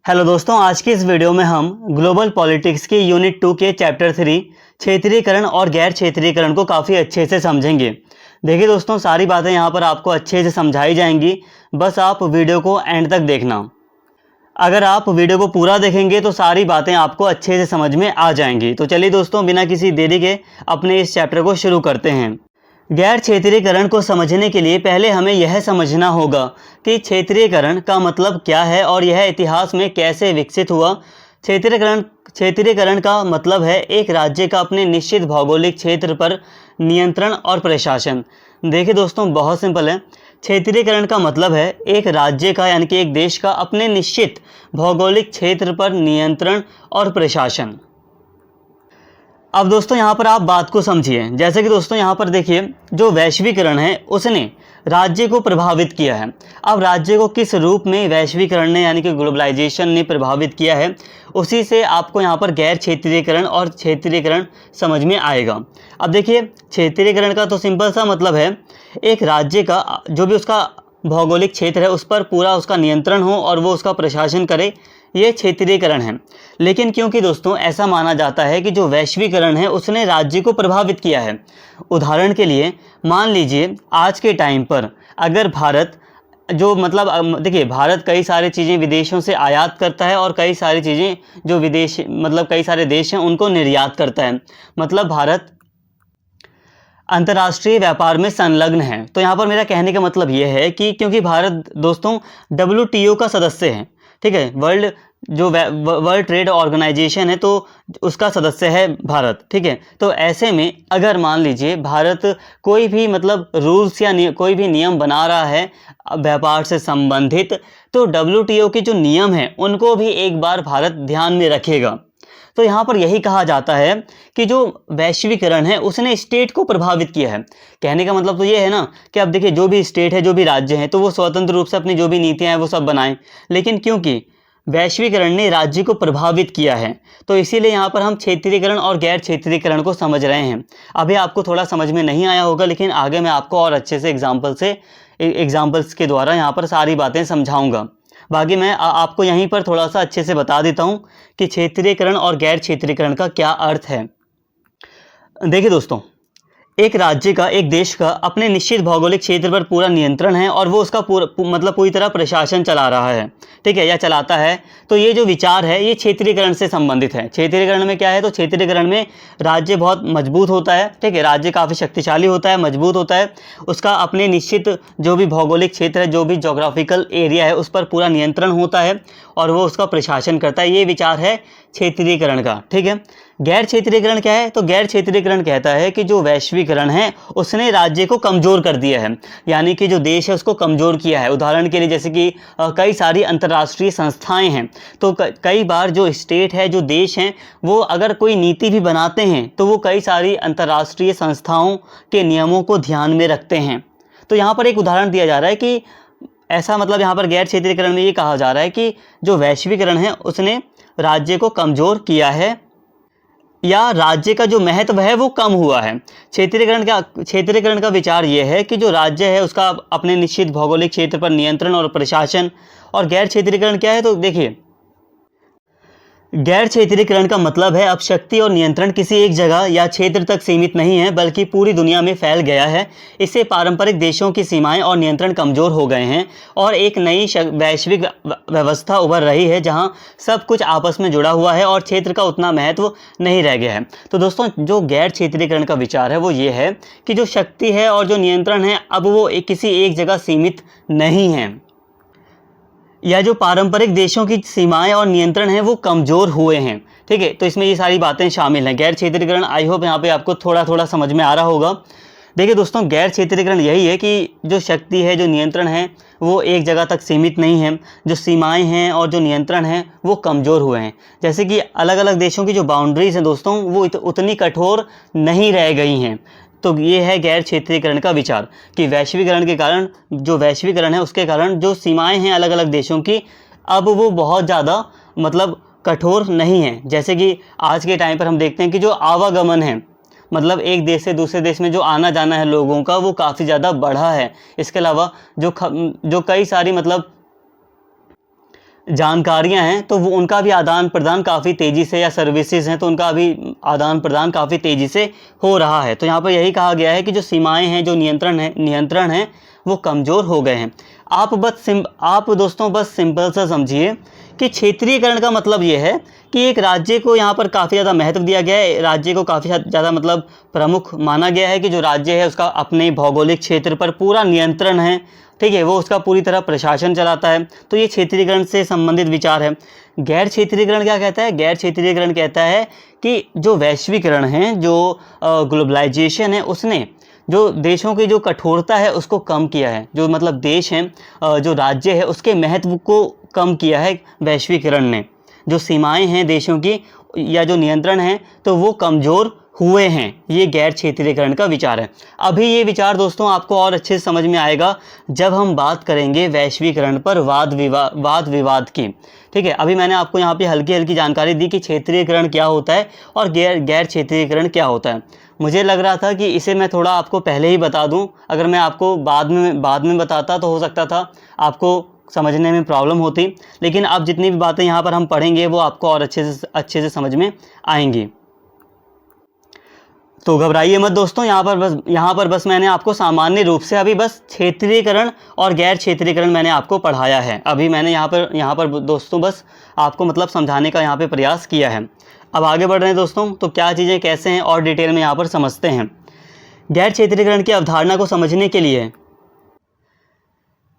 Hello दोस्तों, आज की इस वीडियो में हम ग्लोबल पॉलिटिक्स की यूनिट 2 के चैप्टर 3 क्षेत्रीयकरण और गैर क्षेत्रीयकरण को काफ़ी अच्छे से समझेंगे। देखिए दोस्तों, सारी बातें यहाँ पर आपको अच्छे से समझाई जाएंगी, बस आप वीडियो को एंड तक देखना। अगर आप वीडियो को पूरा देखेंगे तो सारी बातें आपको अच्छे से समझ में आ जाएंगी। तो चलिए दोस्तों, बिना किसी देरी के अपने इस चैप्टर को शुरू करते हैं। गैर क्षेत्रीयकरण को समझने के लिए पहले हमें यह समझना होगा कि क्षेत्रीयकरण का मतलब क्या है और यह इतिहास में कैसे विकसित हुआ। क्षेत्रीयकरण का मतलब है एक राज्य का अपने निश्चित भौगोलिक क्षेत्र पर नियंत्रण और प्रशासन। देखिए दोस्तों, बहुत सिंपल है। क्षेत्रीयकरण का मतलब है एक राज्य का यानी कि एक देश का अपने निश्चित भौगोलिक क्षेत्र पर नियंत्रण और प्रशासन। अब दोस्तों यहाँ पर आप बात को समझिए। जैसे कि दोस्तों यहाँ पर देखिए, जो वैश्वीकरण है उसने राज्य को प्रभावित किया है। अब राज्य को किस रूप में वैश्वीकरण ने यानी कि ग्लोबलाइजेशन ने प्रभावित किया है, उसी से आपको यहाँ पर गैर क्षेत्रीयकरण और क्षेत्रीयकरण समझ में आएगा। अब देखिए, क्षेत्रीयकरण का तो सिंपल सा मतलब है एक राज्य का जो भी उसका भौगोलिक क्षेत्र है उस पर पूरा उसका नियंत्रण हो और वो उसका प्रशासन करे, ये क्षेत्रीयकरण है। लेकिन क्योंकि दोस्तों ऐसा माना जाता है कि जो वैश्वीकरण है उसने राज्य को प्रभावित किया है। उदाहरण के लिए मान लीजिए, आज के टाइम पर अगर भारत जो मतलब देखिए, भारत कई सारी चीज़ें विदेशों से आयात करता है और कई सारी चीज़ें जो विदेश मतलब कई सारे देश हैं उनको निर्यात करता है। मतलब भारत अंतर्राष्ट्रीय व्यापार में संलग्न है। तो यहाँ पर मेरा कहने का मतलब ये है कि क्योंकि भारत दोस्तों WTO का सदस्य है, ठीक है, वर्ल्ड ट्रेड ऑर्गेनाइजेशन है, तो उसका सदस्य है भारत, ठीक है। तो ऐसे में अगर मान लीजिए भारत कोई भी मतलब रूल्स या कोई भी नियम बना रहा है व्यापार से संबंधित, तो WTO के जो नियम हैं उनको भी एक बार भारत ध्यान में रखेगा। तो यहाँ पर यही कहा जाता है कि जो वैश्वीकरण है उसने स्टेट को प्रभावित किया है। कहने का मतलब तो ये है ना कि अब देखिए, जो भी स्टेट है, जो भी राज्य हैं, तो वो स्वतंत्र रूप से अपनी जो भी नीतियाँ हैं वो सब बनाएं, लेकिन क्योंकि वैश्वीकरण ने राज्य को प्रभावित किया है तो इसीलिए यहाँ पर हम क्षेत्रीयकरण और गैर क्षेत्रीयकरण को समझ रहे हैं। अभी आपको थोड़ा समझ में नहीं आया होगा, लेकिन आगे मैं आपको और अच्छे से एग्जाम्पल्स के द्वारा यहाँ पर सारी बातें समझाऊंगा। बाकी मैं आपको यहीं पर थोड़ा सा अच्छे से बता देता हूँ कि क्षेत्रीयकरण और गैर क्षेत्रीयकरण का क्या अर्थ है। देखिए दोस्तों, एक राज्य का, एक देश का अपने निश्चित भौगोलिक क्षेत्र पर पूरा नियंत्रण है और वो उसका पूरी तरह प्रशासन चला रहा है, ठीक है, या चलाता है। तो ये जो विचार है ये क्षेत्रीयकरण से संबंधित है। क्षेत्रीयकरण में क्या है, तो क्षेत्रीयकरण में राज्य बहुत मजबूत होता है, ठीक है, राज्य काफ़ी शक्तिशाली होता है, मजबूत होता है, उसका अपने निश्चित जो भी भौगोलिक क्षेत्र है, जो भी जोग्राफिकल एरिया है उस पर पूरा नियंत्रण होता है और वो उसका प्रशासन करता है। ये विचार है क्षेत्रीयकरण का, ठीक है। गैर क्षेत्रीयकरण क्या है, तो गैर क्षेत्रीयकरण कहता है कि जो वैश्वीकरण है उसने राज्य को कमज़ोर कर दिया है, यानी कि जो देश है उसको कमज़ोर किया है। उदाहरण के लिए जैसे कि कई सारी अंतर्राष्ट्रीय संस्थाएं हैं, तो कई बार जो स्टेट है, जो देश हैं, वो अगर कोई नीति भी बनाते हैं तो वो कई सारी अंतर्राष्ट्रीय संस्थाओं के नियमों को ध्यान में रखते हैं। तो यहाँ पर एक उदाहरण दिया जा रहा है कि ऐसा मतलब यहाँ पर गैर क्षेत्रीयकरण में ये कहा जा रहा है कि जो वैश्वीकरण है उसने राज्य को कमज़ोर किया है या राज्य का जो महत्व है वो कम हुआ है। क्षेत्रीयकरण का विचार ये है कि जो राज्य है उसका अपने निश्चित भौगोलिक क्षेत्र पर नियंत्रण और प्रशासन। और गैर क्षेत्रीयकरण क्या है, तो देखिए, गैर क्षेत्रीयकरण का मतलब है अब शक्ति और नियंत्रण किसी एक जगह या क्षेत्र तक सीमित नहीं है बल्कि पूरी दुनिया में फैल गया है। इससे पारंपरिक देशों की सीमाएं और नियंत्रण कमज़ोर हो गए हैं और एक नई वैश्विक व्यवस्था उभर रही है जहां सब कुछ आपस में जुड़ा हुआ है और क्षेत्र का उतना महत्व नहीं रह गया है। तो दोस्तों, जो गैर क्षेत्रीयकरण का विचार है वो ये है कि जो शक्ति है और जो नियंत्रण है अब वो किसी एक जगह सीमित नहीं है, या जो पारंपरिक देशों की सीमाएं और नियंत्रण हैं वो कमज़ोर हुए हैं, ठीक है। तो इसमें ये सारी बातें शामिल हैं। गैर क्षेत्रीयकरण, आई होप यहाँ पे आपको थोड़ा थोड़ा समझ में आ रहा होगा। देखिए दोस्तों, गैर क्षेत्रीयकरण यही है कि जो शक्ति है, जो नियंत्रण है, वो एक जगह तक सीमित नहीं है, जो सीमाएं हैं और जो नियंत्रण है वो कमज़ोर हुए हैं। जैसे कि अलग अलग देशों की जो बाउंड्रीज़ हैं दोस्तों वो उतनी कठोर नहीं रह गई हैं। तो ये है गैर क्षेत्रीयकरण का विचार कि वैश्वीकरण के कारण, जो वैश्वीकरण है उसके कारण जो सीमाएं हैं अलग अलग देशों की, अब वो बहुत ज़्यादा मतलब कठोर नहीं है। जैसे कि आज के टाइम पर हम देखते हैं कि जो आवागमन है, मतलब एक देश से दूसरे देश में जो आना जाना है लोगों का, वो काफ़ी ज़्यादा बढ़ा है। इसके अलावा जो कई सारी मतलब जानकारियां हैं तो वो उनका भी आदान प्रदान काफ़ी तेज़ी से, या सर्विसेज हैं तो उनका भी आदान प्रदान काफ़ी तेज़ी से हो रहा है। तो यहाँ पर यही कहा गया है कि जो सीमाएं हैं, जो नियंत्रण है वो कमज़ोर हो गए हैं। आप दोस्तों बस सिंपल सा समझिए कि क्षेत्रीयकरण का मतलब ये है कि एक राज्य को यहाँ पर काफ़ी ज़्यादा महत्व दिया गया है, राज्य को काफ़ी ज़्यादा मतलब प्रमुख माना गया है कि जो राज्य है उसका अपने भौगोलिक क्षेत्र पर पूरा नियंत्रण है, ठीक है, वो उसका पूरी तरह प्रशासन चलाता है। तो ये क्षेत्रीयकरण से संबंधित विचार है। गैर क्षेत्रीयकरण क्या कहता है? गैर क्षेत्रीयकरण कहता है कि जो वैश्वीकरण है, जो ग्लोबलाइजेशन है, उसने जो देशों की जो कठोरता है उसको कम किया है। जो मतलब देश हैं, जो राज्य है, उसके महत्व को कम किया है वैश्वीकरण ने। जो सीमाएं हैं देशों की या जो नियंत्रण है तो वो कमज़ोर हुए हैं। ये गैर क्षेत्रीयकरण का विचार है। अभी ये विचार दोस्तों आपको और अच्छे से समझ में आएगा जब हम बात करेंगे वैश्वीकरण पर वाद विवाद की, ठीक है। अभी मैंने आपको यहाँ पे हल्की हल्की जानकारी दी कि क्षेत्रीयकरण क्या होता है और गैर क्षेत्रीयकरण क्या होता है। मुझे लग रहा था कि इसे मैं थोड़ा आपको पहले ही बता दूं। अगर मैं आपको बाद में बताता तो हो सकता था आपको समझने में प्रॉब्लम होती, लेकिन अब जितनी भी बातें यहाँ पर हम पढ़ेंगे वो आपको और अच्छे से समझ में आएंगी। तो घबराइए मत दोस्तों, यहाँ पर बस मैंने आपको सामान्य रूप से अभी बस क्षेत्रीयकरण और गैर क्षेत्रीयकरण मैंने आपको पढ़ाया है। अभी मैंने यहाँ पर दोस्तों बस आपको मतलब समझाने का यहाँ पे प्रयास किया है। अब आगे बढ़ रहे हैं दोस्तों, तो क्या चीज़ें कैसे हैं और डिटेल में यहाँ पर समझते हैं। गैर क्षेत्रीयकरण की अवधारणा को समझने के लिए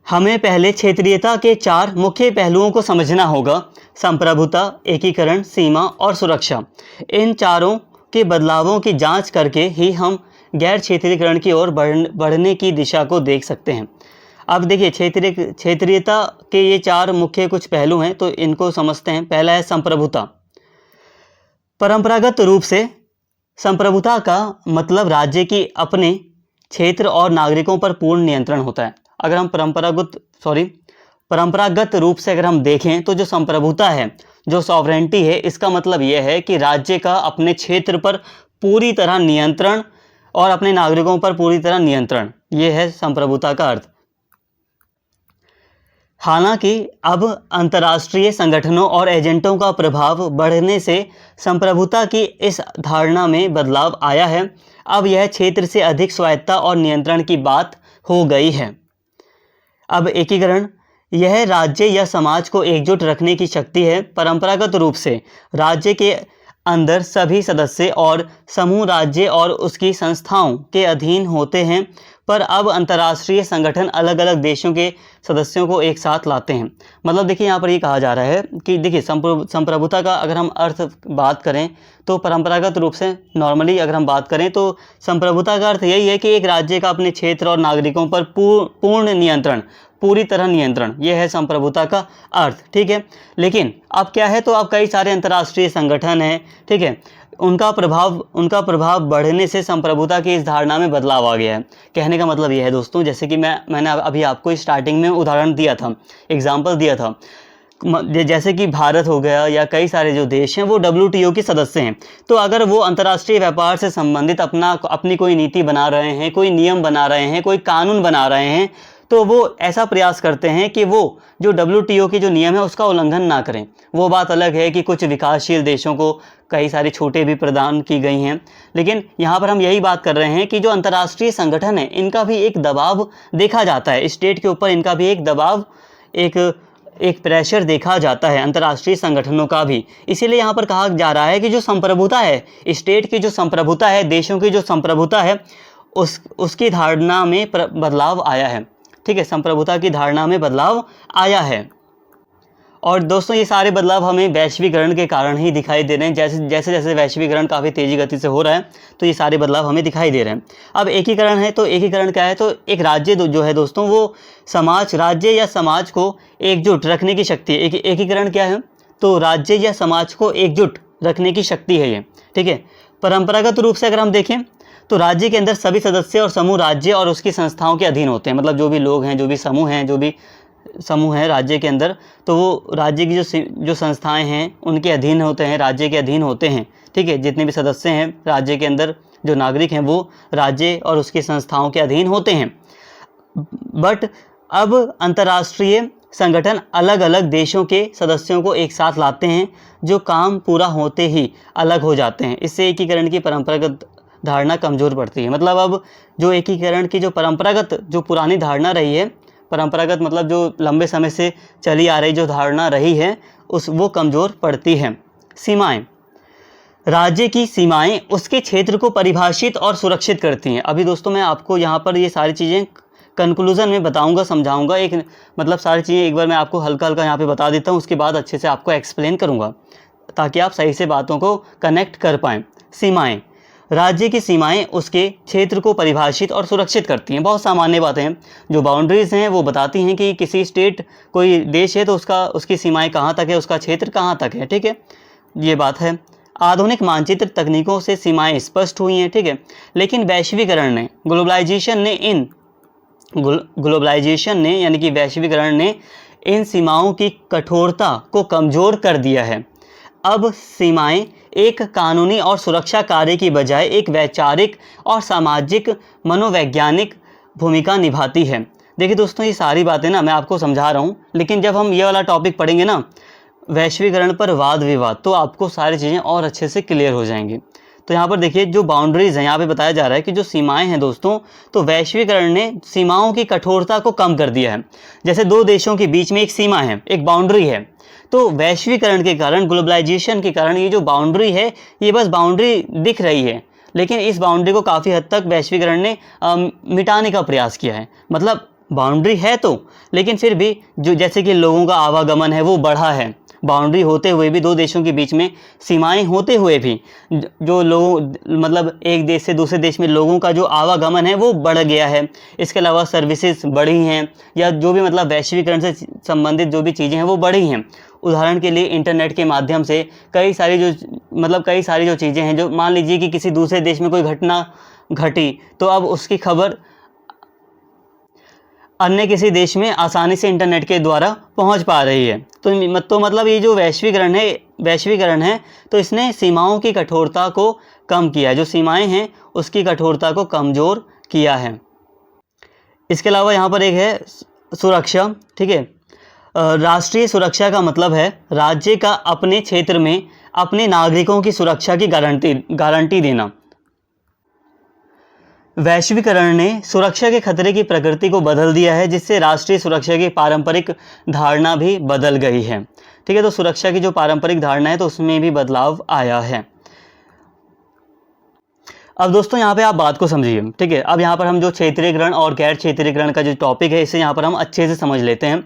हमें पहले क्षेत्रीयता के 4 मुख्य पहलुओं को समझना होगा: संप्रभुता, एकीकरण, सीमा और सुरक्षा। इन चारों के बदलावों की जांच करके ही हम गैर क्षेत्रीयकरण की ओर बढ़ने की दिशा को देख सकते हैं। अब देखिए क्षेत्रीयता के ये 4 मुख्य कुछ पहलू हैं, तो इनको समझते हैं। पहला है संप्रभुता। परंपरागत रूप से संप्रभुता का मतलब राज्य की अपने क्षेत्र और नागरिकों पर पूर्ण नियंत्रण होता है। अगर हम परंपरागत रूप से अगर हम देखें तो जो संप्रभुता है, जो सॉवरेंटी है, इसका मतलब यह है कि राज्य का अपने क्षेत्र पर पूरी तरह नियंत्रण और अपने नागरिकों पर पूरी तरह नियंत्रण, ये है संप्रभुता का अर्थ। हालांकि अब अंतर्राष्ट्रीय संगठनों और एजेंटों का प्रभाव बढ़ने से संप्रभुता की इस धारणा में बदलाव आया है। अब यह क्षेत्र से अधिक स्वायत्तता और नियंत्रण की बात हो गई है। अब एकीकरण, यह राज्य या समाज को एकजुट रखने की शक्ति है। परंपरागत रूप से राज्य के अंदर सभी सदस्य और समूह राज्य और उसकी संस्थाओं के अधीन होते हैं, पर अब अंतर्राष्ट्रीय संगठन अलग अलग देशों के सदस्यों को एक साथ लाते हैं। मतलब देखिए यहाँ पर ये कहा जा रहा है कि देखिए संप्रभुता का अगर हम अर्थ बात करें तो परंपरागत रूप से नॉर्मली अगर हम बात करें तो संप्रभुता का अर्थ यही है कि एक राज्य का अपने क्षेत्र और नागरिकों पर पूर्ण नियंत्रण, पूरी तरह नियंत्रण, यह है संप्रभुता का अर्थ, ठीक है। लेकिन अब क्या है, तो अब कई सारे अंतर्राष्ट्रीय संगठन हैं, ठीक है, उनका प्रभाव बढ़ने से संप्रभुता की इस धारणा में बदलाव आ गया है। कहने का मतलब यह है दोस्तों, जैसे कि मैंने अभी आपको स्टार्टिंग में उदाहरण दिया था, एग्जाम्पल दिया था, जैसे कि भारत हो गया या कई सारे जो देश हैं वो WTO के सदस्य हैं। तो अगर वो अंतर्राष्ट्रीय व्यापार से संबंधित अपनी कोई नीति बना रहे हैं, कोई नियम बना रहे हैं, कोई कानून बना रहे हैं, तो वो ऐसा प्रयास करते हैं कि वो जो WTO के जो नियम है उसका उल्लंघन ना करें। वो बात अलग है कि कुछ विकासशील देशों को कई सारी छूटें भी प्रदान की गई हैं, लेकिन यहाँ पर हम यही बात कर रहे हैं कि जो अंतर्राष्ट्रीय संगठन है इनका भी एक दबाव देखा जाता है, स्टेट के ऊपर इनका भी एक दबाव, एक प्रेशर देखा जाता है अंतर्राष्ट्रीय संगठनों का भी। इसीलिए यहाँ पर कहा जा रहा है कि जो संप्रभुता है, स्टेट की जो संप्रभुता है, देशों की जो संप्रभुता है, उसकी धारणा में बदलाव आया है, ठीक है, संप्रभुता की धारणा में बदलाव आया है। और दोस्तों ये सारे बदलाव हमें वैश्वीकरण के कारण ही दिखाई दे रहे हैं। जैसे जैसे वैश्वीकरण काफ़ी तेज़ी गति से हो रहा है तो ये सारे बदलाव हमें दिखाई दे रहे हैं। अब एकीकरण है, तो एकीकरण क्या है, तो एक राज्य जो है दोस्तों वो राज्य या समाज को एकजुट रखने की शक्ति है। एकीकरण क्या है, तो राज्य या समाज को एकजुट रखने की शक्ति है ये, ठीक है। परंपरागत रूप से अगर हम देखें तो राज्य के अंदर सभी सदस्य और समूह राज्य और उसकी संस्थाओं के अधीन होते हैं। मतलब जो भी लोग हैं, जो भी समूह हैं राज्य के अंदर, तो वो राज्य की जो संस्थाएं हैं उनके अधीन होते हैं, राज्य के अधीन होते हैं, ठीक है। जितने भी सदस्य हैं राज्य के अंदर, जो नागरिक हैं, वो राज्य और उसकी संस्थाओं के अधीन होते हैं। बट अब अंतर्राष्ट्रीय संगठन अलग अलग देशों के सदस्यों को एक साथ लाते हैं जो काम पूरा होते ही अलग हो जाते हैं। इससे एकीकरण की परंपरागत धारणा कमज़ोर पड़ती है। मतलब अब जो एकीकरण की जो परंपरागत जो पुरानी धारणा रही है, परंपरागत मतलब जो लंबे समय से चली आ रही जो धारणा रही है वो कमज़ोर पड़ती है। सीमाएं, राज्य की सीमाएं उसके क्षेत्र को परिभाषित और सुरक्षित करती हैं। अभी दोस्तों मैं आपको यहाँ पर ये सारी चीज़ें कंक्लूज़न में बताऊंगा, समझाऊंगा। एक मतलब सारी चीज़ें एक बार मैं आपको हल्का हल्का यहाँ पे बता देता हूँ, उसके बाद अच्छे से आपको एक्सप्लेन करूँगा ताकि आप सही से बातों को कनेक्ट कर पाएँ। सीमाएं, राज्य की सीमाएं उसके क्षेत्र को परिभाषित और सुरक्षित करती हैं। बहुत सामान्य बातें हैं। जो बाउंड्रीज़ हैं वो बताती हैं कि किसी स्टेट, कोई देश है तो उसकी सीमाएँ कहाँ तक है, उसका क्षेत्र कहाँ तक है। ठीक है, ये बात है। आधुनिक मानचित्र तकनीकों से सीमाएं स्पष्ट हुई हैं। ठीक है, लेकिन वैश्वीकरण ने, ग्लोबलाइजेशन ने यानी कि वैश्वीकरण ने इन सीमाओं की कठोरता को कमज़ोर कर दिया है। अब सीमाएं एक कानूनी और सुरक्षा कार्य की बजाय एक वैचारिक और सामाजिक मनोवैज्ञानिक भूमिका निभाती है। देखिए दोस्तों, ये सारी बातें ना मैं आपको समझा रहा हूँ, लेकिन जब हम ये वाला टॉपिक पढ़ेंगे ना, वैश्वीकरण पर वाद विवाद, तो आपको सारी चीज़ें और अच्छे से क्लियर हो जाएंगी। तो यहाँ पर देखिए जो बाउंड्रीज़ हैं, यहाँ पे बताया जा रहा है कि जो सीमाएं हैं दोस्तों, तो वैश्वीकरण ने सीमाओं की कठोरता को कम कर दिया है। जैसे दो देशों के बीच में एक सीमा है, एक बाउंड्री है, तो वैश्वीकरण के कारण, ग्लोबलाइजेशन के कारण ये जो बाउंड्री है, ये बस बाउंड्री दिख रही है, लेकिन इस बाउंड्री को काफ़ी हद तक वैश्वीकरण ने मिटाने का प्रयास किया है। मतलब बाउंड्री है तो, लेकिन फिर भी जो जैसे कि लोगों का आवागमन है वो बढ़ा है। बाउंड्री होते हुए भी, दो देशों के बीच में सीमाएं होते हुए भी जो लोग मतलब एक देश से दूसरे देश में लोगों का जो आवागमन है वो बढ़ गया है। इसके अलावा सर्विसेज बढ़ी हैं, या जो भी मतलब वैश्वीकरण से संबंधित जो भी चीज़ें हैं वो बढ़ी हैं। उदाहरण के लिए इंटरनेट के माध्यम से कई सारी जो चीज़ें हैं, जो मान लीजिए कि किसी दूसरे देश में कोई घटना घटी, तो अब उसकी खबर अन्य किसी देश में आसानी से इंटरनेट के द्वारा पहुंच पा रही है। तो मतलब ये जो वैश्वीकरण है तो इसने सीमाओं की कठोरता को कम किया है। जो सीमाएं हैं उसकी कठोरता को कमज़ोर किया है। इसके अलावा यहाँ पर एक है सुरक्षा। ठीक है, राष्ट्रीय सुरक्षा का मतलब है राज्य का अपने क्षेत्र में अपने नागरिकों की सुरक्षा की गारंटी देना। वैश्वीकरण ने सुरक्षा के खतरे की प्रकृति को बदल दिया है, जिससे राष्ट्रीय सुरक्षा की पारंपरिक धारणा भी बदल गई है। ठीक है, तो सुरक्षा की जो पारंपरिक धारणा है तो उसमें भी बदलाव आया है। अब दोस्तों यहाँ पे आप बात को समझिए। ठीक है, अब यहाँ पर हम जो क्षेत्रीयकरण और गैर क्षेत्रीयकरण का जो टॉपिक है इसे यहाँ पर हम अच्छे से समझ लेते हैं।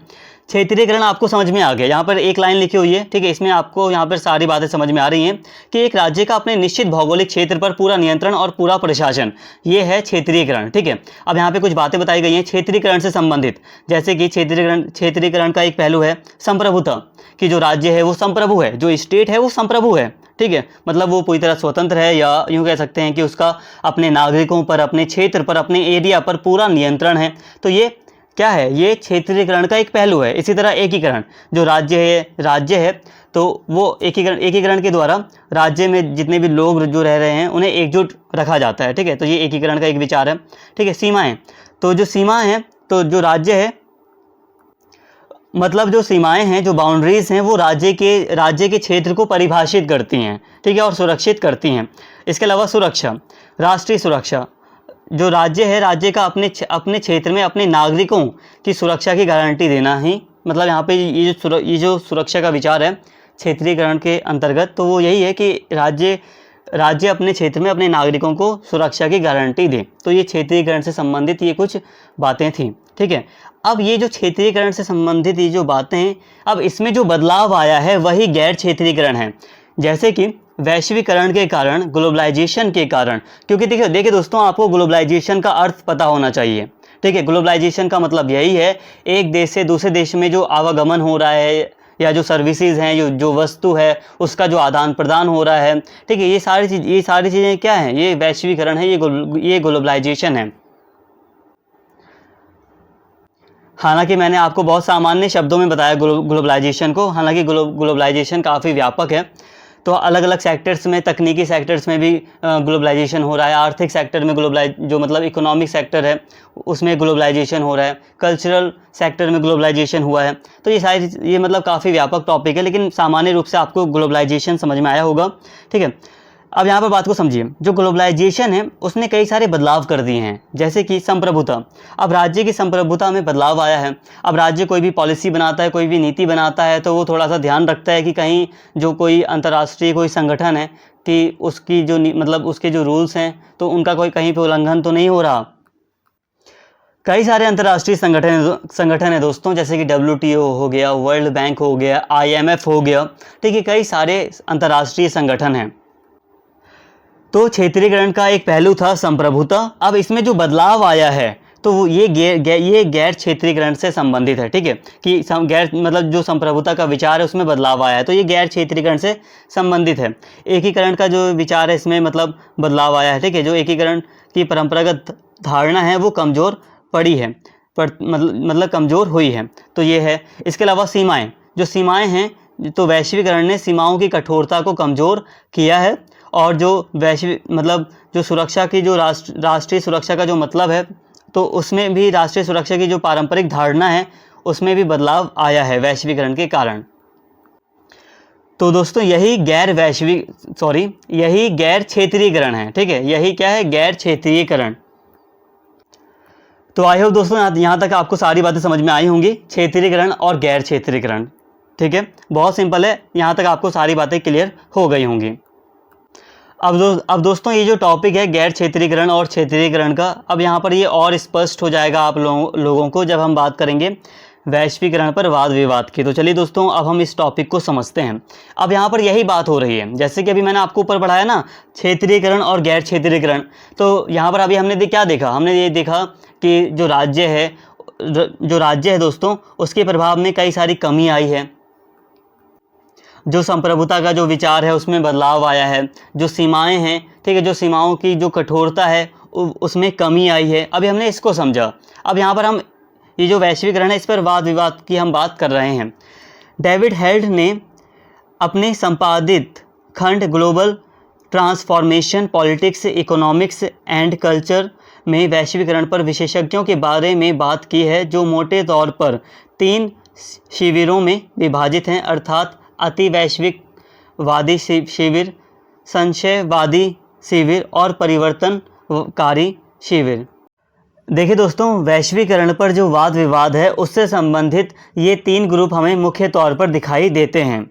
क्षेत्रीयकरण आपको समझ में आ गया, यहाँ पर एक लाइन लिखी हुई है। ठीक है, इसमें आपको यहाँ पर सारी बातें समझ में आ रही हैं कि एक राज्य का अपने निश्चित भौगोलिक क्षेत्र पर पूरा नियंत्रण और पूरा प्रशासन, ये है क्षेत्रीयकरण। ठीक है, अब यहाँ पे कुछ बातें बताई गई हैं क्षेत्रीयकरण से संबंधित, जैसे कि क्षेत्रीयकरण का एक पहलू है संप्रभुता, कि जो राज्य है वो संप्रभु है, जो स्टेट है वो संप्रभु है। ठीक है, मतलब वो पूरी तरह स्वतंत्र है, या यूँ कह सकते हैं कि उसका अपने नागरिकों पर, अपने क्षेत्र पर, अपने एरिया पर पूरा नियंत्रण है। तो ये क्या है, ये क्षेत्रीयकरण का एक पहलू है। इसी तरह एकीकरण, जो राज्य है तो वो एकीकरण के द्वारा राज्य में जितने भी लोग जो रह रहे हैं उन्हें एकजुट रखा जाता है। ठीक है, तो ये एकीकरण का एक विचार है। ठीक है, सीमाएं, तो जो सीमा है, तो जो राज्य है, मतलब जो सीमाएं हैं, जो बाउंड्रीज हैं, वो राज्य के क्षेत्र को परिभाषित करती हैं। ठीक है, और सुरक्षित करती हैं। इसके अलावा सुरक्षा, राष्ट्रीय सुरक्षा, जो राज्य है, राज्य का अपने क्षेत्र में अपने नागरिकों की सुरक्षा की गारंटी देना ही, मतलब यहाँ पे ये जो सुरक्षा का विचार है क्षेत्रीयकरण के अंतर्गत, तो वो यही है कि राज्य अपने क्षेत्र में अपने नागरिकों को सुरक्षा की गारंटी दे। तो ये क्षेत्रीयकरण से संबंधित ये कुछ बातें थीं। ठीक है, अब ये जो क्षेत्रीयकरण से संबंधित ये जो बातें हैं, अब इसमें जो बदलाव आया है वही गैर क्षेत्रीयकरण है। जैसे कि वैश्वीकरण के कारण, ग्लोबलाइजेशन के कारण, क्योंकि देखिए दोस्तों, आपको ग्लोबलाइजेशन का अर्थ पता होना चाहिए। ठीक है, ग्लोबलाइजेशन का मतलब यही है एक देश से दूसरे देश में जो आवागमन हो रहा है, या जो सर्विसेज हैं, जो वस्तु है, उसका जो आदान प्रदान हो रहा है। ठीक है, ये सारी चीज़ें क्या हैं, ये वैश्वीकरण है, ये ग्लोबलाइजेशन है। हालांकि मैंने आपको बहुत सामान्य शब्दों में बताया ग्लोबलाइजेशन को, हालांकि ग्लोबलाइजेशन काफ़ी व्यापक है। तो अलग अलग सेक्टर्स में, तकनीकी सेक्टर्स में भी ग्लोबलाइजेशन हो रहा है, आर्थिक सेक्टर में जो मतलब इकोनॉमिक सेक्टर है उसमें ग्लोबलाइजेशन हो रहा है, कल्चरल सेक्टर में ग्लोबलाइजेशन हुआ है। तो ये मतलब काफ़ी व्यापक टॉपिक है, लेकिन सामान्य रूप से आपको ग्लोबलाइजेशन समझ में आया होगा। ठीक है, अब यहाँ पर बात को समझिए। जो ग्लोबलाइजेशन है उसने कई सारे बदलाव कर दिए हैं, जैसे कि संप्रभुता। अब राज्य की संप्रभुता में बदलाव आया है। अब राज्य कोई भी पॉलिसी बनाता है, कोई भी नीति बनाता है, तो वो थोड़ा सा ध्यान रखता है कि कहीं जो कोई अंतर्राष्ट्रीय कोई संगठन है कि उसकी जो मतलब उसके जो रूल्स हैं तो उनका कोई कहीं पर उल्लंघन तो नहीं हो रहा। कई सारे अंतर्राष्ट्रीय संगठन है दोस्तों, जैसे कि WTO हो गया, वर्ल्ड बैंक हो गया, IMF हो गया। ठीक है, कई सारे अंतर्राष्ट्रीय संगठन हैं। तो क्षेत्रीयकरण का एक पहलू था संप्रभुता। अब इसमें जो बदलाव आया है तो वो ये गैर क्षेत्रीयकरण से संबंधित है। ठीक है, कि गैर मतलब जो संप्रभुता का विचार है उसमें बदलाव आया है, तो ये गैर क्षेत्रीयकरण से संबंधित है। एकीकरण का जो विचार है इसमें मतलब बदलाव आया है। ठीक है, जो एकीकरण की परंपरागत धारणा है वो कमज़ोर पड़ी है, मतलब कमज़ोर हुई है, तो ये है। इसके अलावा सीमाएँ, जो सीमाएँ हैं, तो वैश्वीकरण ने सीमाओं की कठोरता को कमज़ोर किया है, और जो वैश्विक मतलब जो सुरक्षा की जो राष्ट्रीय सुरक्षा का जो मतलब है, तो उसमें भी राष्ट्रीय सुरक्षा की जो पारंपरिक धारणा है उसमें भी बदलाव आया है वैश्वीकरण के कारण। तो दोस्तों यही गैर क्षेत्रीयकरण है। ठीक है, यही क्या है, गैर क्षेत्रीयकरण। तो आई होप दोस्तों यहाँ तक आपको सारी बातें समझ में आई होंगी, क्षेत्रीयकरण और गैर क्षेत्रीयकरण। ठीक है, बहुत सिंपल है, यहाँ तक आपको सारी बातें क्लियर हो गई होंगी। अब दोस्तों ये जो टॉपिक है गैर क्षेत्रीयकरण और क्षेत्रीयकरण का, अब यहाँ पर ये और स्पष्ट हो जाएगा आप लोगों को जब हम बात करेंगे वैश्वीकरण पर वाद विवाद की। तो चलिए दोस्तों अब हम इस टॉपिक को समझते हैं। अब यहाँ पर यही बात हो रही है, जैसे कि अभी मैंने आपको ऊपर पढ़ाया ना, क्षेत्रीयकरण और गैर क्षेत्रीयकरण। तो यहाँ पर अभी हमने क्या देखा, हमने ये देखा कि जो राज्य है दोस्तों, उसके प्रभाव में कई सारी कमी आई है। जो संप्रभुता का जो विचार है उसमें बदलाव आया है। जो सीमाएं हैं, ठीक है, जो सीमाओं की जो कठोरता है उसमें कमी आई है। अभी हमने इसको समझा। अब यहाँ पर हम ये जो वैश्वीकरण है इस पर वाद विवाद की हम बात कर रहे हैं। डेविड हेल्ड ने अपने संपादित खंड global transformation politics, economics and culture में वैश्वीकरण पर विशेषज्ञों के बारे में बात की है, जो मोटे तौर पर 3 शिविरों में विभाजित हैं, अर्थात अति वैश्विकवादी शिविर, संशयवादी शिविर और परिवर्तनकारी शिविर। देखिए दोस्तों, वैश्वीकरण पर जो वाद विवाद है उससे संबंधित ये 3 ग्रुप हमें मुख्य तौर पर दिखाई देते हैं।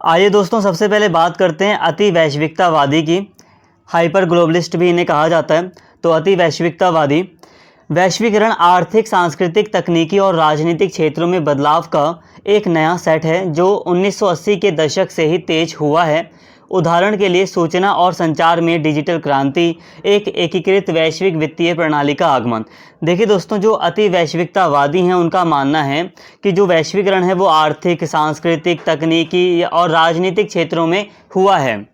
आइए दोस्तों सबसे पहले बात करते हैं अति वैश्विकतावादी की। हाइपर ग्लोबलिस्ट भी इन्हें कहा जाता है। तो अति वैश्विकतावादी, वैश्वीकरण आर्थिक, सांस्कृतिक, तकनीकी और राजनीतिक क्षेत्रों में बदलाव का एक नया सेट है जो 1980 के दशक से ही तेज हुआ है। उदाहरण के लिए सूचना और संचार में डिजिटल क्रांति, एक एकीकृत वैश्विक वित्तीय प्रणाली का आगमन। देखिए दोस्तों, जो अति वैश्विकतावादी हैं उनका मानना है कि जो वैश्वीकरण है वो आर्थिक, सांस्कृतिक, तकनीकी और राजनीतिक क्षेत्रों में हुआ है।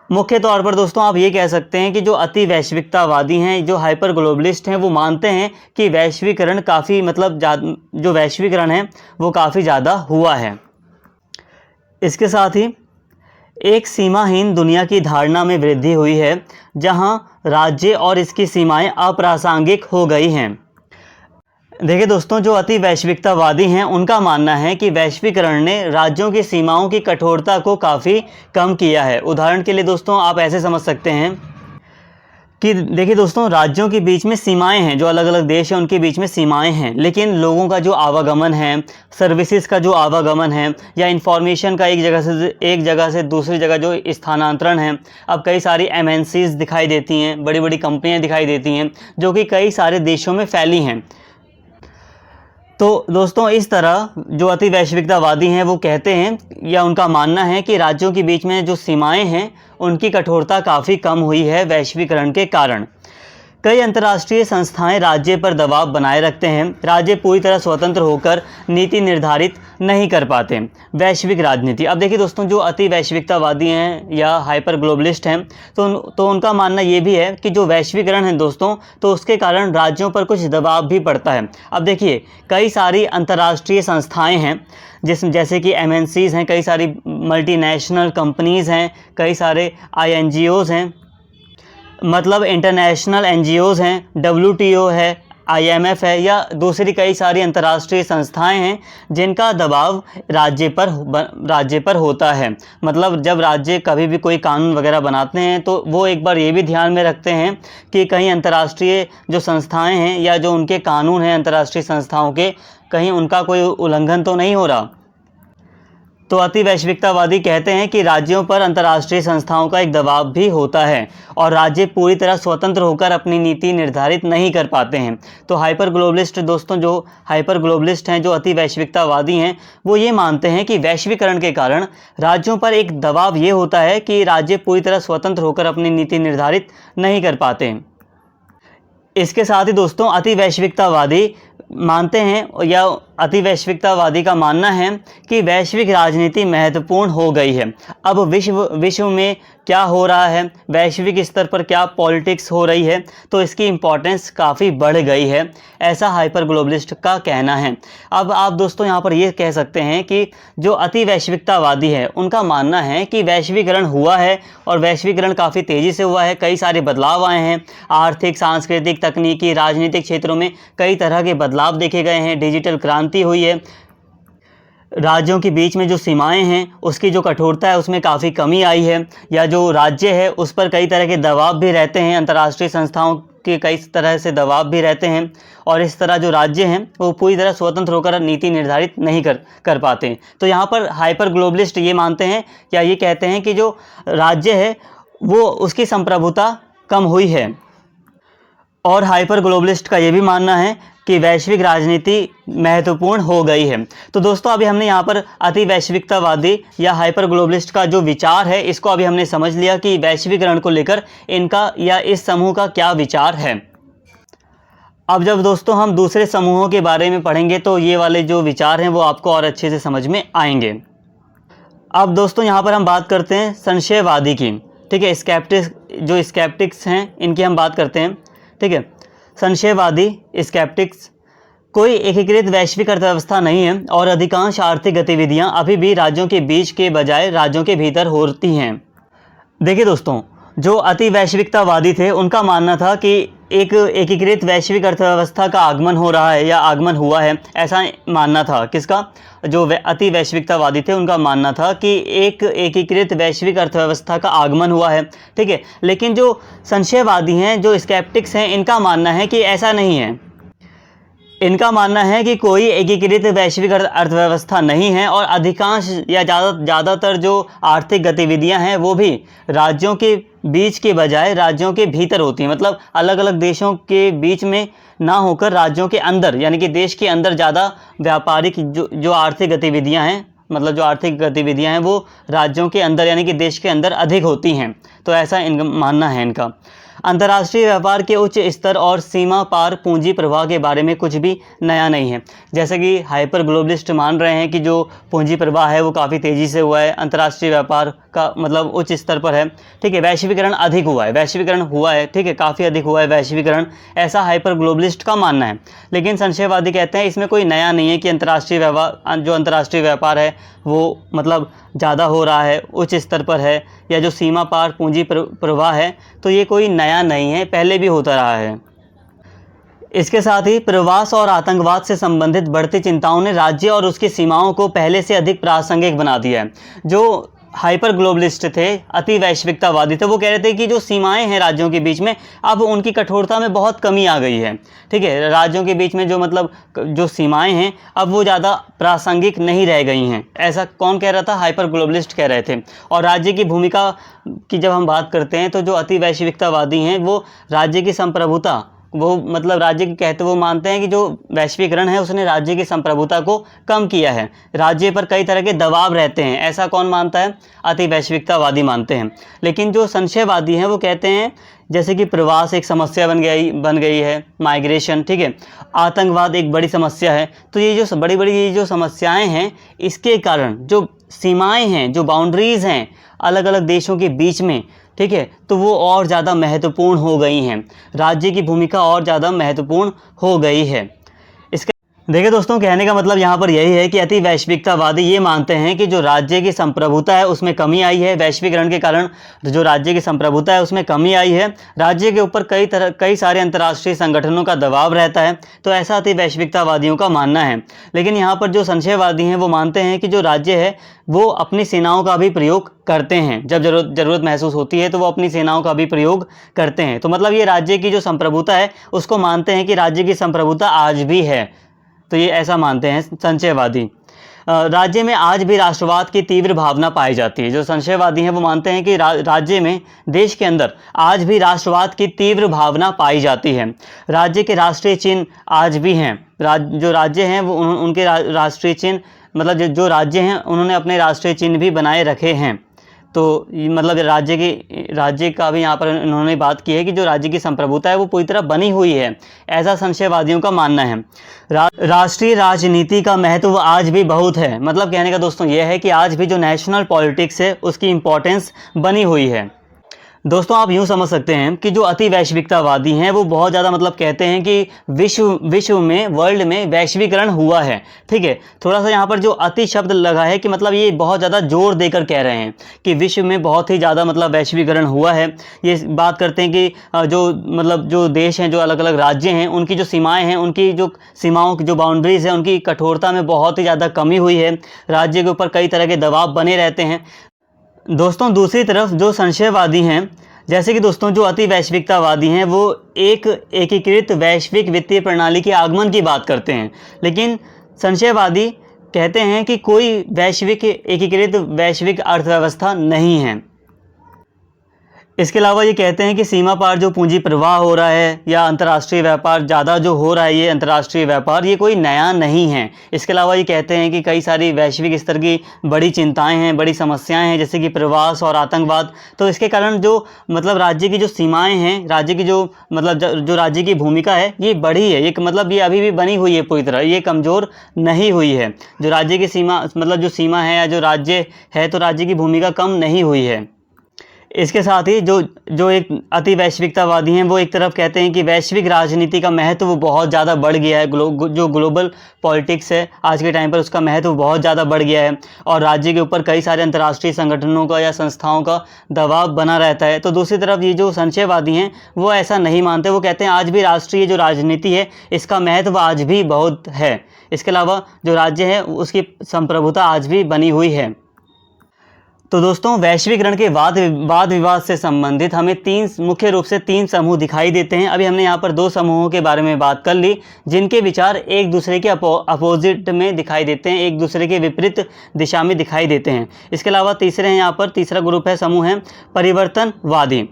मुख्य तौर पर दोस्तों आप ये कह सकते हैं कि जो अति वैश्विकतावादी हैं, जो हाइपर ग्लोबलिस्ट हैं, वो मानते हैं कि वैश्वीकरण काफ़ी जो वैश्वीकरण है वो काफ़ी ज़्यादा हुआ है। इसके साथ ही एक सीमाहीन दुनिया की धारणा में वृद्धि हुई है, जहां राज्य और इसकी सीमाएं अप्रासंगिक हो गई हैं। देखिए दोस्तों, जो अति वैश्विकतावादी हैं उनका मानना है कि वैश्वीकरण ने राज्यों की सीमाओं की कठोरता को काफ़ी कम किया है। उदाहरण के लिए दोस्तों आप ऐसे समझ सकते हैं कि देखिए दोस्तों, राज्यों के बीच में सीमाएं हैं, जो अलग अलग देश हैं उनके बीच में सीमाएं हैं, लेकिन लोगों का जो आवागमन है, सर्विसेज का जो आवागमन है, या इंफॉर्मेशन का एक जगह से दूसरी जगह जो स्थानांतरण है, अब कई सारी MNCs दिखाई देती हैं, बड़ी बड़ी कंपनियां दिखाई देती हैं जो कि कई सारे देशों में फैली हैं। तो दोस्तों इस तरह जो अति वैश्विकतावादी हैं वो कहते हैं, या उनका मानना है कि राज्यों के बीच में जो सीमाएं हैं उनकी कठोरता काफ़ी कम हुई है वैश्वीकरण के कारण। कई अंतर्राष्ट्रीय संस्थाएं राज्य पर दबाव बनाए रखते हैं। राज्य पूरी तरह स्वतंत्र होकर नीति निर्धारित नहीं कर पाते। वैश्विक राजनीति, अब देखिए दोस्तों, जो अति वैश्विकतावादी हैं या हाइपर ग्लोबलिस्ट हैं तो उनका मानना ये भी है कि जो वैश्वीकरण है दोस्तों, तो उसके कारण राज्यों पर कुछ दबाव भी पड़ता है। अब देखिए, कई सारी अंतर्राष्ट्रीय संस्थाएँ हैं जैसे कि MNCs हैं, कई सारी मल्टीनेशनल कंपनीज़ हैं, कई सारे INGOs हैं, मतलब इंटरनेशनल NGOs हैं, WTO है, IMF है, या दूसरी कई सारी अंतर्राष्ट्रीय संस्थाएं हैं जिनका दबाव राज्य पर होता है। मतलब जब राज्य कभी भी कोई कानून वगैरह बनाते हैं तो वो एक बार ये भी ध्यान में रखते हैं कि कहीं अंतर्राष्ट्रीय जो संस्थाएं हैं या जो उनके कानून हैं अंतर्राष्ट्रीय संस्थाओं के, कहीं उनका कोई उल्लंघन तो नहीं हो रहा। तो अति वैश्विकतावादी कहते हैं कि राज्यों पर अंतर्राष्ट्रीय संस्थाओं का एक दबाव भी होता है और राज्य पूरी तरह स्वतंत्र होकर अपनी नीति निर्धारित नहीं कर पाते हैं। तो हाइपर ग्लोबलिस्ट दोस्तों, जो हाइपर ग्लोबलिस्ट हैं, जो अति वैश्विकतावादी हैं, वो ये मानते हैं कि वैश्वीकरण के कारण राज्यों पर एक दबाव ये होता है कि राज्य पूरी तरह स्वतंत्र होकर अपनी नीति निर्धारित नहीं कर पाते हैं। इसके साथ ही दोस्तों अति वैश्विकतावादी मानते हैं, या अति वैश्विकतावादी का मानना है कि वैश्विक राजनीति महत्वपूर्ण हो गई है। अब विश्व में क्या हो रहा है, वैश्विक स्तर पर क्या पॉलिटिक्स हो रही है, तो इसकी इम्पोर्टेंस काफ़ी बढ़ गई है, ऐसा हाइपर ग्लोबलिस्ट का कहना है। अब आप दोस्तों यहाँ पर ये कह सकते हैं कि जो अति वैश्विकतावादी है उनका मानना है कि वैश्वीकरण हुआ है और वैश्वीकरण काफ़ी तेज़ी से हुआ है, कई सारे बदलाव आए हैं, आर्थिक, सांस्कृतिक, तकनीकी, राजनीतिक क्षेत्रों में कई तरह के बदलाव देखे गए हैं, डिजिटल क्रांति हुई है, राज्यों के बीच में जो सीमाएं हैं उसकी जो कठोरता है उसमें काफ़ी कमी आई है, या जो राज्य है उस पर कई तरह के दबाव भी रहते हैं, अंतर्राष्ट्रीय संस्थाओं के कई तरह से दबाव भी रहते हैं, और इस तरह जो राज्य हैं वो पूरी तरह स्वतंत्र होकर नीति निर्धारित नहीं कर पाते हैं। तो यहाँ पर हाइपर ग्लोबलिस्ट ये मानते हैं या ये कहते हैं कि जो राज्य है वो उसकी संप्रभुता कम हुई है, और हाइपर ग्लोबलिस्ट का ये भी मानना है कि वैश्विक राजनीति महत्वपूर्ण हो गई है। तो दोस्तों अभी हमने यहाँ पर अति वैश्विकतावादी या हाइपर ग्लोबलिस्ट का जो विचार है इसको अभी हमने समझ लिया कि वैश्वीकरण को लेकर इनका या इस समूह का क्या विचार है। अब जब दोस्तों हम दूसरे समूहों के बारे में पढ़ेंगे तो ये वाले जो विचार हैं वो आपको और अच्छे से समझ में आएंगे। अब दोस्तों यहाँ पर हम बात करते हैं संशयवादी की, ठीक है, स्केप्टिक्स हैं इनकी हम बात करते हैं, ठीक है। संशयवादी स्केप्टिक्स कोई एकीकृत वैश्विक अर्थव्यवस्था नहीं है और अधिकांश आर्थिक गतिविधियां अभी भी राज्यों के बीच के बजाय राज्यों के भीतर होती हैं। देखिए दोस्तों, जो अति वैश्विकतावादी थे उनका मानना था कि एक एकीकृत वैश्विक अर्थव्यवस्था का आगमन हो रहा है या आगमन हुआ है, ऐसा मानना था। किसका? जो अति वैश्विकतावादी थे उनका मानना था कि एक एकीकृत वैश्विक अर्थव्यवस्था का आगमन हुआ है, ठीक है। लेकिन जो संशयवादी हैं, जो स्केप्टिक्स हैं, इनका मानना है कि ऐसा नहीं है। इनका मानना है कि कोई एकीकृत वैश्विक अर्थव्यवस्था नहीं है और अधिकांश या ज़्यादातर जो आर्थिक गतिविधियां हैं वो भी राज्यों के बीच के बजाय राज्यों के भीतर होती हैं। मतलब अलग अलग देशों के बीच में ना होकर राज्यों के अंदर, यानी कि देश के अंदर ज़्यादा व्यापारिक जो आर्थिक गतिविधियां हैं, मतलब जो आर्थिक गतिविधियां हैं वो राज्यों के अंदर यानी कि देश के अंदर अधिक होती हैं। तो ऐसा इनका मानना है इनका। अंतर्राष्ट्रीय व्यापार के उच्च स्तर और सीमा पार पूंजी प्रवाह के बारे में कुछ भी नया नहीं है। जैसे कि हाइपर ग्लोबलिस्ट मान रहे हैं कि जो पूंजी प्रवाह है वो काफ़ी तेज़ी से हुआ है, अंतर्राष्ट्रीय व्यापार का मतलब उच्च स्तर पर है, ठीक है। वैश्वीकरण अधिक हुआ है, वैश्वीकरण हुआ है, ठीक है, काफ़ी अधिक हुआ है वैश्वीकरण, ऐसा हाइपर ग्लोबलिस्ट का मानना है। लेकिन संशयवादी कहते हैं इसमें कोई नया नहीं है कि अंतर्राष्ट्रीय व्यापार है वो मतलब ज़्यादा हो रहा है, उच्च स्तर पर है, या जो सीमा पार पूंजी प्रवाह है तो ये कोई नया नहीं है, पहले भी होता रहा है। इसके साथ ही प्रवास और आतंकवाद से संबंधित बढ़ती चिंताओं ने राज्य और उसकी सीमाओं को पहले से अधिक प्रासंगिक बना दिया है। जो हाइपर ग्लोबलिस्ट थे, अति वैश्विकतावादी थे, वो कह रहे थे कि जो सीमाएं हैं राज्यों के बीच में अब उनकी कठोरता में बहुत कमी आ गई है, ठीक है। राज्यों के बीच में जो मतलब जो सीमाएं हैं अब वो ज़्यादा प्रासंगिक नहीं रह गई हैं। ऐसा कौन कह रहा था? हाइपर ग्लोबलिस्ट कह रहे थे। और राज्य की भूमिका की जब हम बात करते हैं तो जो अति वैश्विकतावादी हैं वो राज्य की संप्रभुता, वो मतलब राज्य की कहते वो मानते हैं कि जो वैश्वीकरण है उसने राज्य की संप्रभुता को कम किया है, राज्य पर कई तरह के दबाव रहते हैं। ऐसा कौन मानता है? अति वैश्विकतावादी मानते हैं। लेकिन जो संशयवादी हैं वो कहते हैं जैसे कि प्रवास एक समस्या बन गई है, माइग्रेशन, ठीक है, आतंकवाद एक बड़ी समस्या है। तो ये जो बड़ी जो समस्याएं हैं इसके कारण जो सीमाएं हैं, जो बाउंड्रीज़ हैं अलग अलग देशों के बीच में, ठीक है, तो वो और ज़्यादा महत्वपूर्ण हो गई हैं, राज्य की भूमिका और ज़्यादा महत्वपूर्ण हो गई है। देखिए दोस्तों, कहने का मतलब यहाँ पर यही है कि अति वैश्विकतावादी ये मानते हैं कि जो राज्य की संप्रभुता है उसमें कमी आई है। वैश्वीकरण के कारण जो राज्य की संप्रभुता है उसमें कमी आई है। राज्य के ऊपर कई सारे अंतर्राष्ट्रीय संगठनों का दबाव रहता है। तो ऐसा अति वैश्विकतावादियों का मानना है। लेकिन यहाँ पर जो संशयवादी हैं वो मानते हैं कि जो राज्य है वो अपनी सेनाओं का भी प्रयोग करते हैं। जब जरूरत महसूस होती है तो वो अपनी सेनाओं का भी प्रयोग करते हैं। तो मतलब ये राज्य की जो संप्रभुता है उसको मानते हैं कि राज्य की संप्रभुता आज भी है। तो ये ऐसा मानते हैं संशयवादी। राज्य में आज भी राष्ट्रवाद की तीव्र भावना पाई जाती है। जो संशयवादी हैं वो मानते हैं कि राज्य में, देश के अंदर आज भी राष्ट्रवाद की तीव्र भावना पाई जाती है। राज्य के राष्ट्रीय चिन्ह आज भी हैं। जो राज्य हैं वो उनके राष्ट्रीय चिन्ह, मतलब जो राज्य हैं उन्होंने अपने राष्ट्रीय चिन्ह भी बनाए रखे हैं। तो मतलब राज्य का भी यहाँ पर इन्होंने बात की है कि जो राज्य की संप्रभुता है वो पूरी तरह बनी हुई है। ऐसा संशयवादियों का मानना है। राष्ट्रीय राजनीति का महत्व आज भी बहुत है। मतलब कहने का दोस्तों ये है कि आज भी जो नेशनल पॉलिटिक्स है उसकी इम्पोर्टेंस बनी हुई है। दोस्तों आप यूँ समझ सकते हैं कि जो अति वैश्विकतावादी हैं वो बहुत ज़्यादा मतलब कहते हैं कि विश्व में, वर्ल्ड में वैश्वीकरण हुआ है। ठीक है, थोड़ा सा यहाँ पर जो अति शब्द लगा है कि मतलब ये बहुत ज़्यादा जोर देकर कह रहे हैं कि विश्व में बहुत ही ज़्यादा मतलब वैश्वीकरण हुआ है। ये बात करते हैं कि जो देश हैं, जो अलग अलग राज्य हैं, उनकी जो सीमाएँ हैं, उनकी जो सीमाओं की जो बाउंड्रीज़ हैं उनकी कठोरता में बहुत ही ज़्यादा कमी हुई है। राज्य के ऊपर कई तरह के दबाव बने रहते हैं। दोस्तों दूसरी तरफ जो संशयवादी हैं, जैसे कि दोस्तों जो अति वैश्विकतावादी हैं वो एक एकीकृत वैश्विक वित्तीय प्रणाली के आगमन की बात करते हैं। लेकिन संशयवादी कहते हैं कि कोई एकीकृत वैश्विक अर्थव्यवस्था नहीं है। इसके अलावा ये कहते हैं कि सीमा पार जो पूंजी प्रवाह हो रहा है या अंतर्राष्ट्रीय व्यापार ज़्यादा जो हो रहा है, ये अंतर्राष्ट्रीय व्यापार ये कोई नया नहीं है। इसके अलावा ये कहते हैं कि कई सारी वैश्विक स्तर की बड़ी चिंताएं हैं, बड़ी समस्याएं हैं, जैसे कि प्रवास और आतंकवाद। तो इसके कारण जो मतलब राज्य की जो सीमाएं हैं, राज्य की जो मतलब जो राज्य की भूमिका है ये बढ़ी है। ये मतलब ये अभी भी बनी हुई है, पूरी तरह ये कमज़ोर नहीं हुई है। जो राज्य की सीमा, मतलब जो सीमा है या जो राज्य है, तो राज्य की भूमिका कम नहीं हुई है। इसके साथ ही जो एक अति वैश्विकतावादी हैं वो एक तरफ कहते हैं कि वैश्विक राजनीति का महत्व बहुत ज़्यादा बढ़ गया है। जो ग्लोबल पॉलिटिक्स है आज के टाइम पर उसका महत्व बहुत ज़्यादा बढ़ गया है और राज्य के ऊपर कई सारे अंतर्राष्ट्रीय संगठनों का या संस्थाओं का दबाव बना रहता है। तो दूसरी तरफ ये जो संशयवादी हैं वो ऐसा नहीं मानते। वो कहते हैं आज भी राष्ट्रीय जो राजनीति है इसका महत्व आज भी बहुत है। इसके अलावा जो राज्य है उसकी संप्रभुता आज भी बनी हुई है। तो दोस्तों वैश्वीकरण के वाद विवाद से संबंधित हमें मुख्य रूप से तीन समूह दिखाई देते हैं। अभी हमने यहाँ पर दो समूहों के बारे में बात कर ली जिनके विचार एक दूसरे के अपोजिट में दिखाई देते हैं, एक दूसरे के विपरीत दिशा में दिखाई देते हैं। इसके अलावा तीसरा ग्रुप है, समूह है परिवर्तनवादी।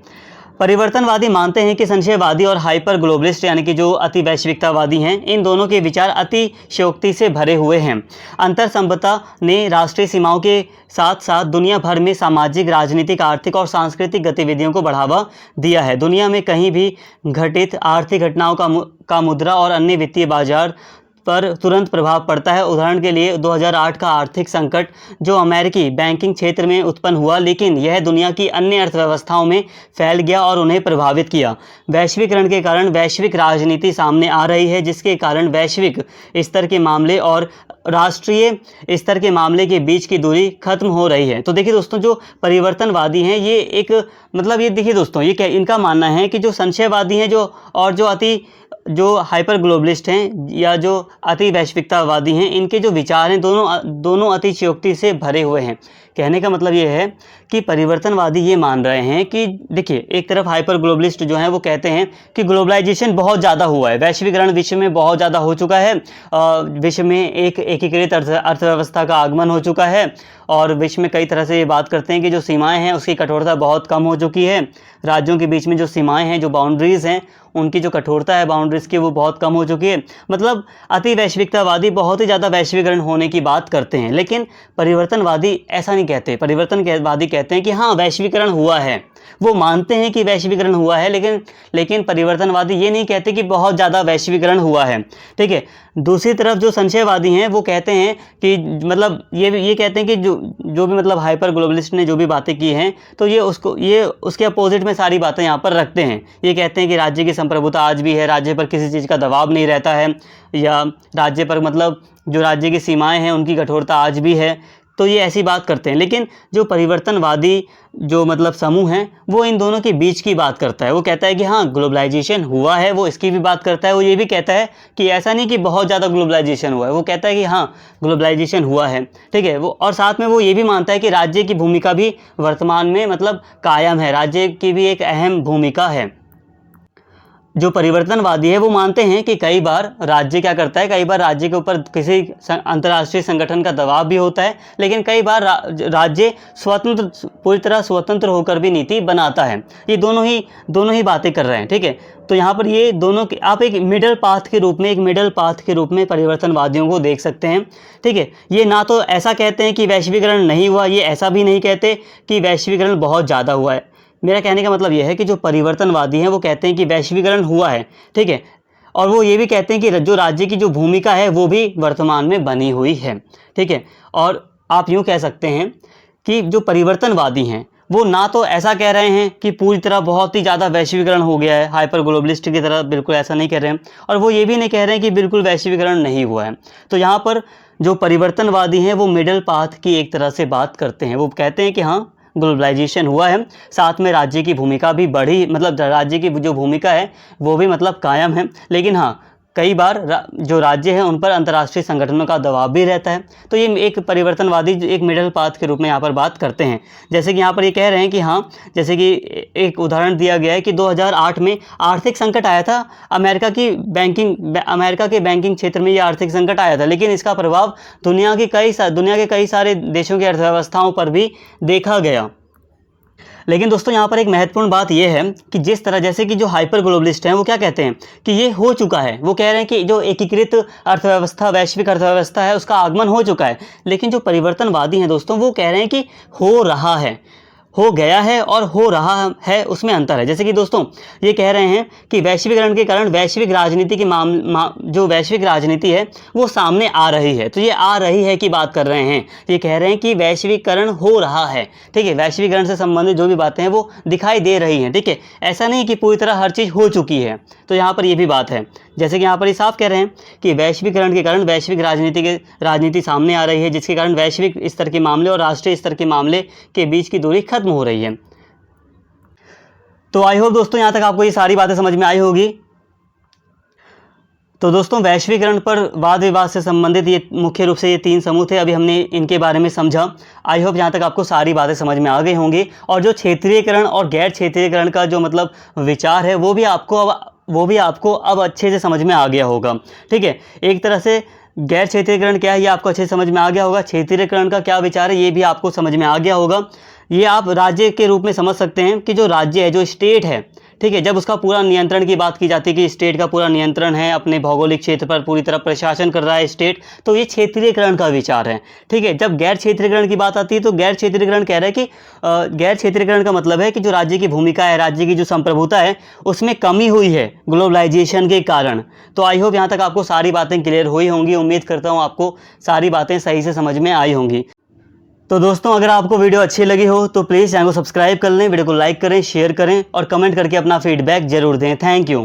परिवर्तनवादी मानते हैं कि संशयवादी और हाइपर ग्लोबलिस्ट यानी कि जो अति वैश्विकतावादी हैं, इन दोनों के विचार अतिशयोक्ति से भरे हुए हैं। अंतर संबद्धता ने राष्ट्रीय सीमाओं के साथ साथ दुनिया भर में सामाजिक, राजनीतिक, आर्थिक और सांस्कृतिक गतिविधियों को बढ़ावा दिया है। दुनिया में कहीं भी घटित आर्थिक घटनाओं का मुद्रा और अन्य वित्तीय बाजार पर तुरंत प्रभाव पड़ता है। उदाहरण के लिए 2008 का आर्थिक संकट जो अमेरिकी बैंकिंग क्षेत्र में उत्पन्न हुआ, लेकिन यह दुनिया की अन्य अर्थव्यवस्थाओं में फैल गया और उन्हें प्रभावित किया। वैश्वीकरण के कारण वैश्विक राजनीति सामने आ रही है, जिसके कारण वैश्विक स्तर के मामले और राष्ट्रीय स्तर के मामले के बीच की दूरी खत्म हो रही है। तो देखिए दोस्तों, जो परिवर्तनवादी हैं ये एक मतलब ये देखिए दोस्तों, ये इनका मानना है कि जो संशयवादी हैं जो हाइपर ग्लोबलिस्ट हैं या जो अति वैश्विकतावादी हैं, इनके जो विचार हैं दोनों अतिशयोक्ति से भरे हुए हैं। कहने का मतलब ये है कि परिवर्तनवादी ये मान रहे हैं कि देखिए, एक तरफ हाइपर ग्लोबलिस्ट जो हैं वो कहते हैं कि ग्लोबलाइजेशन बहुत ज़्यादा हुआ है, वैश्वीकरण विश्व में बहुत ज़्यादा हो चुका है, विश्व में एक एकीकृत अर्थव्यवस्था का आगमन हो चुका है और विश्व में कई तरह से ये बात करते हैं कि जो सीमाएं हैं उसकी कठोरता बहुत कम हो चुकी है। राज्यों के बीच में जो सीमाएं हैं, जो बाउंड्रीज़ हैं, उनकी जो कठोरता है बाउंड्रीज़ की वो बहुत कम हो चुकी है। मतलब अति वैश्विकतावादी बहुत ही ज़्यादा वैश्वीकरण होने की बात करते हैं, लेकिन परिवर्तनवादी ऐसा नहीं कहते। परिवर्तनवादी कहते हैं कि हाँ, वैश्वीकरण हुआ है। वो मानते हैं कि वैश्वीकरण हुआ है, लेकिन परिवर्तनवादी ये नहीं कहते कि बहुत ज़्यादा वैश्वीकरण हुआ है। ठीक है। दूसरी तरफ जो संशयवादी हैं वो कहते हैं कि मतलब ये कहते हैं कि जो जो भी मतलब हाइपर ग्लोबलिस्ट ने जो भी बातें की हैं, तो ये उसके अपोजिट में सारी बातें यहाँ पर रखते हैं। ये कहते हैं कि राज्य की संप्रभुता आज भी है, राज्य पर किसी चीज़ का दबाव नहीं रहता है, या राज्य पर मतलब जो राज्य की सीमाएं हैं उनकी कठोरता आज भी है। तो ये ऐसी बात करते हैं। लेकिन जो परिवर्तनवादी जो मतलब समूह हैं वो इन दोनों के बीच की बात करता है। वो कहता है कि हाँ ग्लोबलाइजेशन हुआ है, वो इसकी भी बात करता है। वो ये भी कहता है कि ऐसा नहीं कि बहुत ज़्यादा ग्लोबलाइजेशन हुआ है, वो कहता है कि हाँ ग्लोबलाइजेशन हुआ है, ठीक है। वो और साथ में वो ये भी मानता है कि राज्य की भूमिका भी वर्तमान में मतलब कायम है, राज्य की भी एक अहम भूमिका है। जो परिवर्तनवादी है वो मानते हैं कि कई बार राज्य क्या करता है, कई बार राज्य के ऊपर किसी अंतर्राष्ट्रीय संगठन का दबाव भी होता है, लेकिन कई बार राज्य पूरी तरह स्वतंत्र होकर भी नीति बनाता है। ये दोनों ही बातें कर रहे हैं, ठीक है। तो यहाँ पर ये दोनों आप एक मिडल पाथ के रूप में परिवर्तनवादियों को देख सकते हैं, ठीक है। ये ना तो ऐसा कहते हैं कि वैश्वीकरण नहीं हुआ, ये ऐसा भी नहीं कहते कि वैश्वीकरण बहुत ज़्यादा हुआ है। मेरा कहने का मतलब यह है कि जो परिवर्तनवादी हैं वो कहते हैं कि वैश्वीकरण हुआ है, ठीक है। और वो ये भी कहते हैं कि जो राज्य की जो भूमिका है वो भी वर्तमान में बनी हुई है, ठीक है। और आप यूँ कह सकते हैं कि जो परिवर्तनवादी हैं वो ना तो ऐसा कह रहे हैं कि पूरी तरह बहुत ही ज़्यादा वैश्वीकरण हो गया है, हाइपर ग्लोबलिस्ट की तरह बिल्कुल ऐसा नहीं कह रहे हैं, और वो ये भी नहीं कह रहे हैं कि बिल्कुल वैश्वीकरण नहीं हुआ है। तो यहाँ पर जो परिवर्तनवादी हैं वो मिडल पाथ की एक तरह से बात करते हैं। वो कहते हैं कि हाँ ग्लोबलाइजेशन हुआ है, साथ में राज्य की भूमिका भी बढ़ी, मतलब राज्य की जो भूमिका है वो भी मतलब कायम है, लेकिन हाँ कई बार जो राज्य है उन पर अंतर्राष्ट्रीय संगठनों का दबाव भी रहता है। तो ये एक परिवर्तनवादी एक मिडल पाथ के रूप में यहाँ पर बात करते हैं। जैसे कि यहाँ पर ये कह रहे हैं कि हाँ, जैसे कि एक उदाहरण दिया गया है कि 2008 में आर्थिक संकट आया था, अमेरिका के बैंकिंग क्षेत्र में ये आर्थिक संकट आया था, लेकिन इसका प्रभाव दुनिया के कई सारे देशों की अर्थव्यवस्थाओं पर भी देखा गया। लेकिन दोस्तों यहाँ पर एक महत्वपूर्ण बात यह है कि जिस तरह जैसे कि जो हाइपर ग्लोबलिस्ट हैं वो क्या कहते हैं कि ये हो चुका है, वो कह रहे हैं कि जो एकीकृत अर्थव्यवस्था, वैश्विक अर्थव्यवस्था है उसका आगमन हो चुका है। लेकिन जो परिवर्तनवादी हैं दोस्तों वो कह रहे हैं कि हो रहा है, हो गया है और हो रहा है, उसमें अंतर है। जैसे कि दोस्तों ये कह रहे हैं कि वैश्वीकरण के कारण वैश्विक राजनीति की जो वैश्विक राजनीति है वो सामने आ रही है। तो ये आ रही है की बात कर रहे हैं, ये कह रहे हैं कि वैश्वीकरण हो रहा है, ठीक है। वैश्वीकरण से संबंधित जो भी बातें हैं वो दिखाई दे रही हैं, ठीक है। ऐसा नहीं कि पूरी तरह हर चीज़ हो चुकी है। तो यहाँ पर ये भी बात है, जैसे कि यहाँ पर ये साफ कह रहे हैं कि वैश्वीकरण के कारण वैश्विक राजनीति सामने आ रही है, जिसके कारण वैश्विक स्तर के मामले और राष्ट्रीय स्तर के मामले के बीच की दूरी खत्म हो रही है। तो आई होप दोस्तों यहाँ तक आपको ये सारी बातें समझ में आई होगी। तो दोस्तों वैश्वीकरण पर वाद विवाद से संबंधित ये मुख्य रूप से ये 3 समूह थे, अभी हमने इनके बारे में समझा। आई होप यहाँ तक आपको सारी बातें समझ में आ गई होंगी, और जो क्षेत्रीयकरण और गैर क्षेत्रीयकरण का जो मतलब विचार है वो भी आपको अब अच्छे से समझ में आ गया होगा, ठीक है। एक तरह से गैर क्षेत्रीयकरण क्या है ये आपको अच्छे से समझ में आ गया होगा, क्षेत्रीयकरण का क्या विचार है ये भी आपको समझ में आ गया होगा। ये आप राज्य के रूप में समझ सकते हैं कि जो राज्य है, जो स्टेट है, ठीक है, जब उसका पूरा नियंत्रण की बात की जाती है कि स्टेट का पूरा नियंत्रण है, अपने भौगोलिक क्षेत्र पर पूरी तरह प्रशासन कर रहा है स्टेट, तो ये क्षेत्रीयकरण का विचार है, ठीक है। जब गैर क्षेत्रीयकरण की बात आती है तो गैर क्षेत्रीयकरण कह रहा है कि गैर क्षेत्रीयकरण का मतलब है कि जो राज्य की भूमिका है, राज्य की जो संप्रभुता है उसमें कमी हुई है ग्लोबलाइजेशन के कारण। तो आई होप यहाँ तक आपको सारी बातें क्लियर हुई होंगी। उम्मीद करता हूँ आपको सारी बातें सही से समझ में आई होंगी। तो दोस्तों अगर आपको वीडियो अच्छी लगी हो तो प्लीज़ चैनल को सब्सक्राइब कर लें, वीडियो को लाइक करें, शेयर करें और कमेंट करके अपना फीडबैक जरूर दें। Thank you.